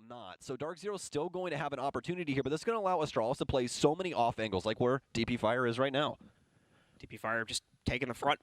not. So DarkZero is still going to have an opportunity here, but this is going to allow Astralis to play so many off angles, like where DP Fire is right now. DP Fire just taking the front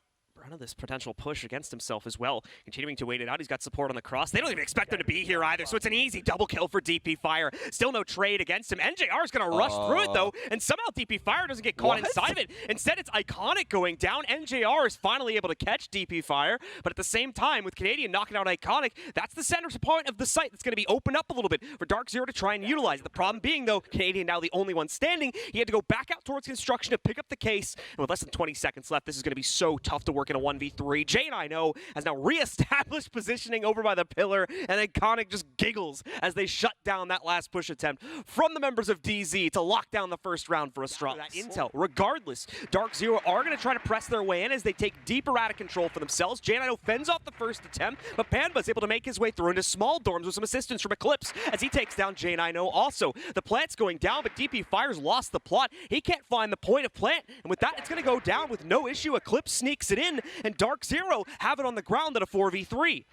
of this potential push against himself as well. Continuing to wait it out. He's got support on the cross. They don't even expect him to be here either, so it's an easy double kill for DP Fire. Still no trade against him. NJR is going to rush through it, though, and somehow DP Fire doesn't get caught inside of it. Instead, it's Iconic going down. NJR is finally able to catch DP Fire, but at the same time, with Canadian knocking out Iconic, that's the center point of the site that's going to be opened up a little bit for DarkZero to try and utilize. The problem being, though, Canadian now the only one standing. He had to go back out towards construction to pick up the case, and with less than 20 seconds left, this is going to be so tough to work in a 1v3. J9O has now re-established positioning over by the pillar, and Iconic just giggles as they shut down that last push attempt from the members of DZ to lock down the first round for Astralis. That intel, regardless, DarkZero are going to try to press their way in as they take deeper out of control for themselves. J9O fends off the first attempt, but Panba's able to make his way through into small dorms with some assistance from Eclipse as he takes down J9O also. The plant's going down, but DP Fire's lost the plot. He can't find the point of plant, and with that, it's going to go down with no issue. Eclipse sneaks it in, and DarkZero have it on the ground at a 4v3.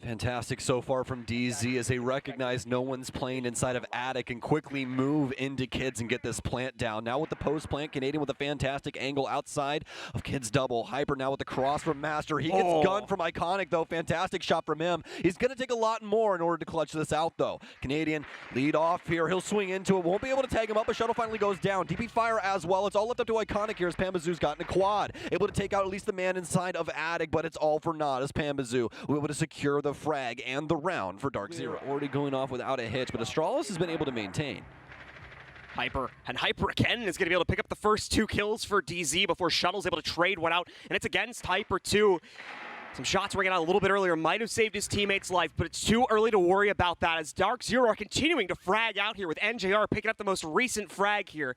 Fantastic so far from DZ as they recognize no one's playing inside of Attic and quickly move into Kids and get this plant down. Now with the post plant, Canadian with a fantastic angle outside of Kids double. Hyper now with the cross from Master. He gets gunned from Iconic though. Fantastic shot from him. He's going to take a lot more in order to clutch this out though. Canadian lead off here. He'll swing into it. Won't be able to tag him up, but Shuttle finally goes down. DP Fire as well. It's all left up to Iconic here as Pambazoo's gotten a quad. Able to take out at least the man inside of Attic, but it's all for naught as Pambazoo will be able to secure the frag and the round for DarkZero. Already going off without a hitch, but Astralis has been able to maintain. Hyper, and Hyper again is going to be able to pick up the first 2 kills for DZ before Shuttle's able to trade one out, and it's against Hyper too. Some shots ringing out a little bit earlier might have saved his teammate's life, but it's too early to worry about that as DarkZero are continuing to frag out here with NJR picking up the most recent frag here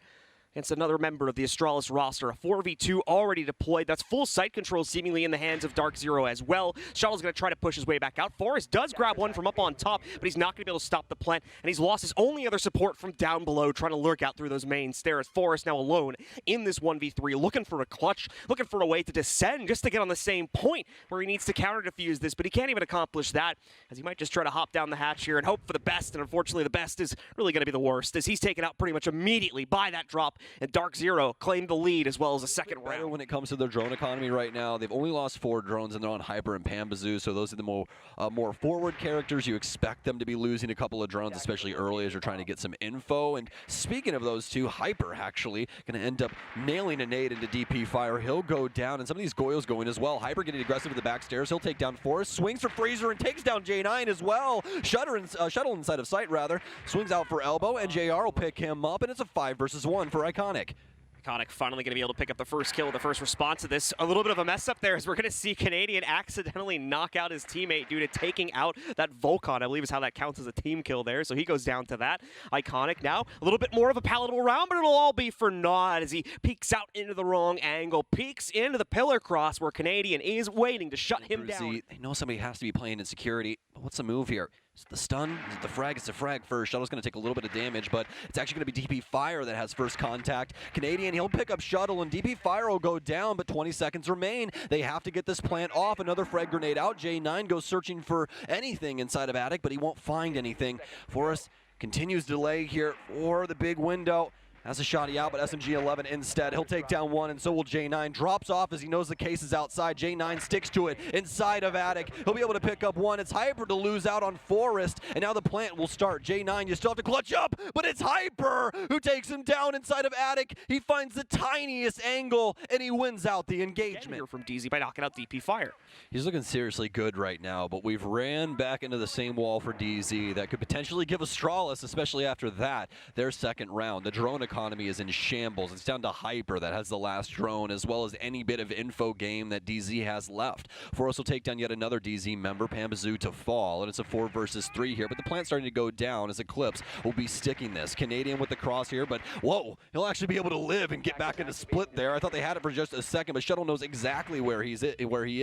against another member of the Astralis roster. A 4v2 already deployed. That's full site control seemingly in the hands of DarkZero as well. Shuttle's going to try to push his way back out. Forrest does grab one from up on top, but he's not going to be able to stop the plant, and he's lost his only other support from down below, trying to lurk out through those main stairs. Forrest now alone in this 1v3, looking for a clutch, looking for a way to descend just to get on the same point where he needs to counter defuse this, but he can't even accomplish that, as he might just try to hop down the hatch here and hope for the best, and unfortunately the best is really going to be the worst, as he's taken out pretty much immediately by that drop, and DarkZero claimed the lead as well as a second round. When it comes to their drone economy right now, they've only lost 4 drones and they're on Hyper and Pambazoo, so those are the more forward characters. You expect them to be losing a couple of drones, especially early as you're trying to get some info. And speaking of those two, Hyper actually going to end up nailing a nade into DP Fire. He'll go down, and some of these Goyos going as well. Hyper getting aggressive at the back stairs. He'll take down Forrest, swings for Fraser, and takes down J9 as well. Shuttle inside of sight, rather. Swings out for elbow, and JR will pick him up, and it's a 5 versus 1 for Iconic. Iconic finally going to be able to pick up the first kill, the first response to this. A little bit of a mess up there as we're going to see Canadian accidentally knock out his teammate due to taking out that Volcon, I believe is how that counts as a team kill there. So he goes down to that. Iconic now, a little bit more of a palatable round, but it'll all be for naught as he peeks out into the wrong angle, peeks into the pillar cross where Canadian is waiting to shut him down. They know somebody has to be playing in security, but what's the move here? Is it the stun? Is it the frag? It's the frag first. Shuttle's going to take a little bit of damage, but it's actually going to be DP Fire that has first contact. Canadian, he'll pick up Shuttle, and DP Fire will go down, but 20 seconds remain. They have to get this plant off. Another frag grenade out. J9 goes searching for anything inside of Attic, but he won't find anything. Forrest continues delay here for the big window. Has a shotty out, but SMG-11 instead. He'll take down one, and so will J9. Drops off as he knows the case is outside. J9 sticks to it inside of Attic. He'll be able to pick up one. It's Hyper to lose out on Forrest, and now the plant will start. J9, you still have to clutch up, but it's Hyper who takes him down inside of Attic. He finds the tiniest angle, and he wins out the engagement. Here from DZ by knocking out DP Fire. He's looking seriously good right now, but we've ran back into the same wall for DZ that could potentially give Astralis, especially after that, their second round. The drone economy is in shambles. It's down to Hyper that has the last drone, as well as any bit of info game that DZ has left. Forrest will take down yet another DZ member, Pambazoo, to fall, and it's a 4 versus 3 here, but the plant's starting to go down as Eclipse will be sticking this. Canadian with the cross here, but whoa, he'll actually be able to live and get back into split there. I thought they had it for just a second, but Shuttle knows exactly where he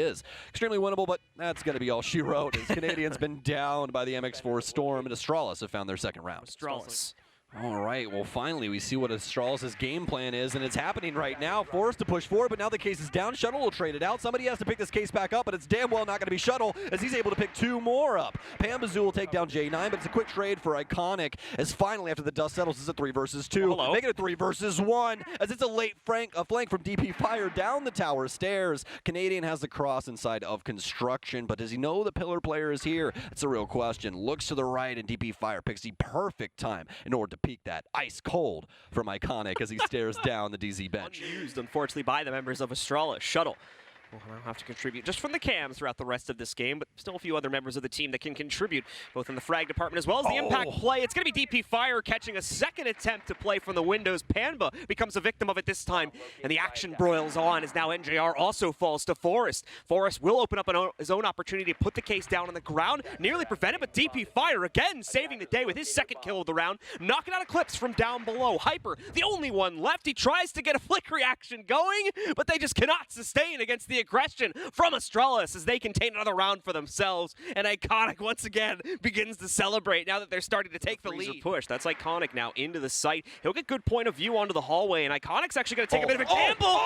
is. Extremely winnable, but that's going to be all she wrote, as Canadian's been down by the MX4 Storm, and Astralis have found their second round. Astralis All right, well, finally, we see what Astralis' game plan is, and it's happening right now. Forced to push forward, but now the case is down. Shuttle will trade it out. Somebody has to pick this case back up, but it's damn well not going to be Shuttle, as he's able to pick 2 more up. Pambazoo will take down J9, but it's a quick trade for Iconic, as finally, after the dust settles, it's a 3 versus 2. Hello. Make it a 3 versus 1, as it's a late flank from DP Fire down the tower stairs. Canadian has the cross inside of construction, but does he know the pillar player is here? That's a real question. Looks to the right, and DP Fire picks the perfect time in order to peek that ice cold from Iconic as he stares down the DZ bench. Unused, unfortunately, by the members of Astralis. Shuttle will now have to contribute just from the cams throughout the rest of this game, but still a few other members of the team that can contribute, both in the frag department as well as the impact play. It's going to be DP Fire catching a second attempt to play from the windows. Panba becomes a victim of it this time, and the action broils on as now NJR also falls to Forest. Forest will open up his own opportunity to put the case down on the ground, nearly prevented, but DP Fire again saving the day with his second kill of the round, knocking out Eclipse from down below. Hyper, the only one left. He tries to get a flick reaction going, but they just cannot sustain against the aggression from Astralis as they contain another round for themselves. And Iconic once again begins to celebrate now that they're starting to take the lead. Push. That's Iconic now into the site. He'll get good point of view onto the hallway, and Iconic's actually going to take a bit of a gamble.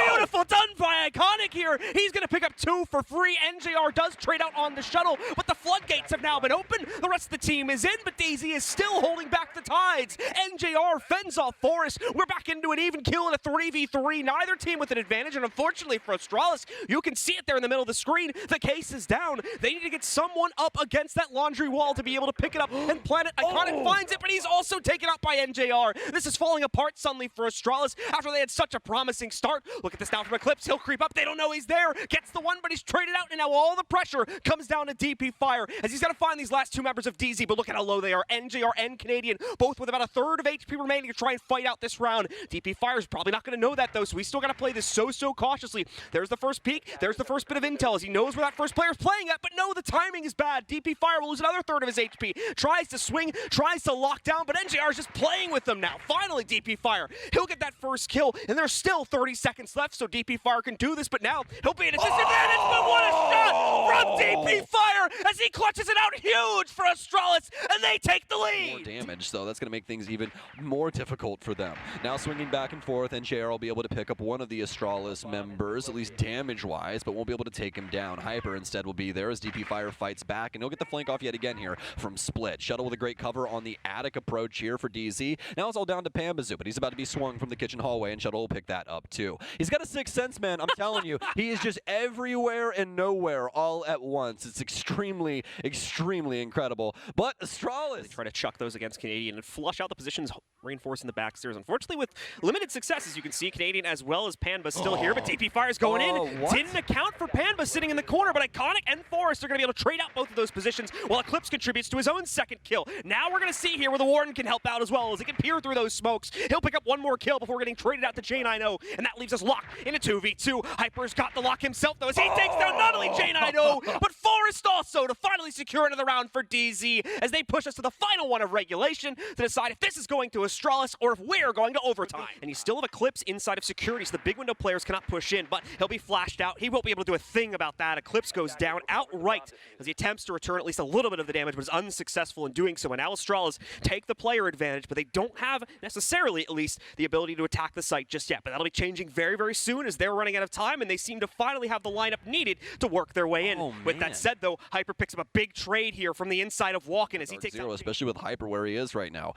Beautiful done by Iconic here. He's going to pick up 2 for free. NJR does trade out on the Shuttle, but the floodgates have now been opened. The rest of the team is in, but Daisy is still holding back the tides. NJR fends off Forest. We're back into an even kill in a 3v3. Neither team with an advantage, and unfortunately for Astralis, you can see it there in the middle of the screen. The case is down. They need to get someone up against that laundry wall to be able to pick it up and plant it. Iconic finds it, but he's also taken out by NJR. This is falling apart suddenly for Astralis after they had such a promising start. Look at this now from Eclipse. He'll creep up. They don't know he's there. Gets the one, but he's traded out, and now all the pressure comes down to DP Fire as he's got to find these last 2 members of DZ, but look at how low they are. NJR and Canadian, both with about a third of HP remaining to try and fight out this round. DP Fire's probably not going to know that, though, so we still got to play this so cautiously. There's the first peek. There's the first bit of intel as he knows where that first player's playing at, but no, the timing is bad. DP Fire will lose another third of his HP. Tries to swing, tries to lock down, but NJR is just playing with them now. Finally, DP Fire, he'll get that first kill, and there's still 30 seconds left, so DP Fire can do this, but now he'll be at a disadvantage, but what a shot from DP Fire as he clutches it out huge for Astralis, and they take the lead. More damage, so that's going to make things even more difficult for them. Now swinging back and forth, NJR will be able to pick up one of the Astralis members, at least damage-wise, but won't be able to take him down. Hyper instead will be there as DP Fire fights back, and he'll get the flank off yet again here from Split. Shuttle with a great cover on the attic approach here for DZ. Now it's all down to Pambazoo, but he's about to be swung from the kitchen hallway, and Shuttle will pick that up too. He's got a sixth sense, man. I'm telling you, he is just everywhere and nowhere all at once. It's extremely incredible. But Astralis, they try to chuck those against Canadian and flush out the positions, reinforcing the backstairs. Unfortunately, with limited success, as you can see, Canadian as well as Panba still here, but DP Fire's going in. Didn't account for Panba sitting in the corner, but Iconic and Forest are going to be able to trade out both of those positions while Eclipse contributes to his own second kill. Now we're going to see here where the Warden can help out as well as he can peer through those smokes. He'll pick up one more kill before getting traded out to J90, and that leaves us locked in a 2v2. Hyper's got the lock himself, though, as he takes down not only J90, but Forest also to finally secure another round for DZ as they push us to the final one of regulation to decide if this is going to Astralis or if we're going to overtime. And you still have Eclipse inside of security, so the big window players cannot push in, but he'll be flashed out. He won't be able to do a thing about that. Eclipse goes down outright as he attempts to return at least a little bit of the damage, but is unsuccessful in doing so. And now Astralis take the player advantage, but they don't have necessarily, at least, the ability to attack the site just yet. But that'll be changing very soon as they're running out of time, and they seem to finally have the lineup needed to work their way in. With that said, though, Hyper picks up a big trade here from the inside of Walken as he takes out, especially with Hyper where he is right now.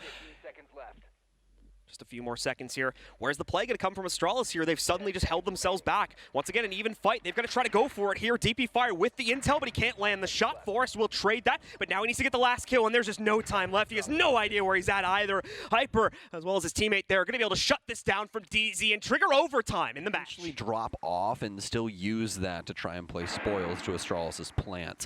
Just a few more seconds here. Where's the play going to come from Astralis here? They've suddenly just held themselves back. Once again, an even fight. They've got to try to go for it here. DP Fire with the intel, but he can't land the shot. Forest will trade that, but now he needs to get the last kill, and there's just no time left. He has no idea where he's at either. Hyper, as well as his teammate there, are going to be able to shut this down from DZ and trigger overtime in the match. Actually drop off and still use that to try and play spoils to Astralis' plant.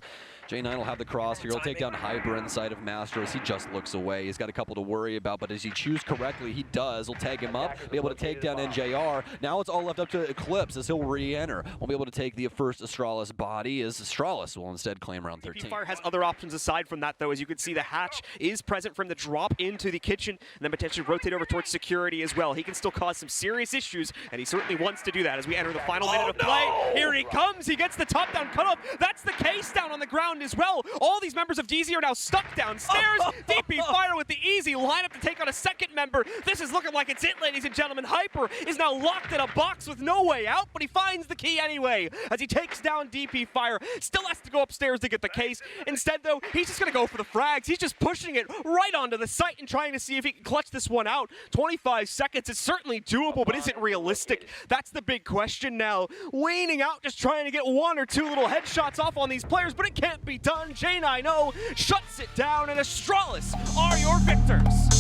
J9 will have the cross here. He'll take down Hyper inside of Master as he just looks away. He's got a couple to worry about, but as he chooses correctly, he does. He'll tag him up, be able to take down NJR. Now it's all left up to Eclipse as he'll re-enter. Won't be able to take the first Astralis body, as Astralis will instead claim round 13. Fire has other options aside from that, though. As you can see, the hatch is present for him to drop into the kitchen and then potentially rotate over towards security as well. He can still cause some serious issues, and he certainly wants to do that as we enter the final minute of play. Here he comes. He gets the top-down cutoff. That's the case down on the ground as well. All these members of DZ are now stuck downstairs. DP Fire with the easy lineup to take on a second member. This is looking like it's it, ladies and gentlemen. Hyper is now locked in a box with no way out, but he finds the key anyway as he takes down DP Fire. Still has to go upstairs to get the case. Instead, though, he's just going to go for the frags. He's just pushing it right onto the site and trying to see if he can clutch this one out. 25 seconds is certainly doable, but is it realistic? That's the big question now. Waning out, just trying to get one or two little headshots off on these players, but it can't be done. J90 shuts it down, and Astralis are your victors.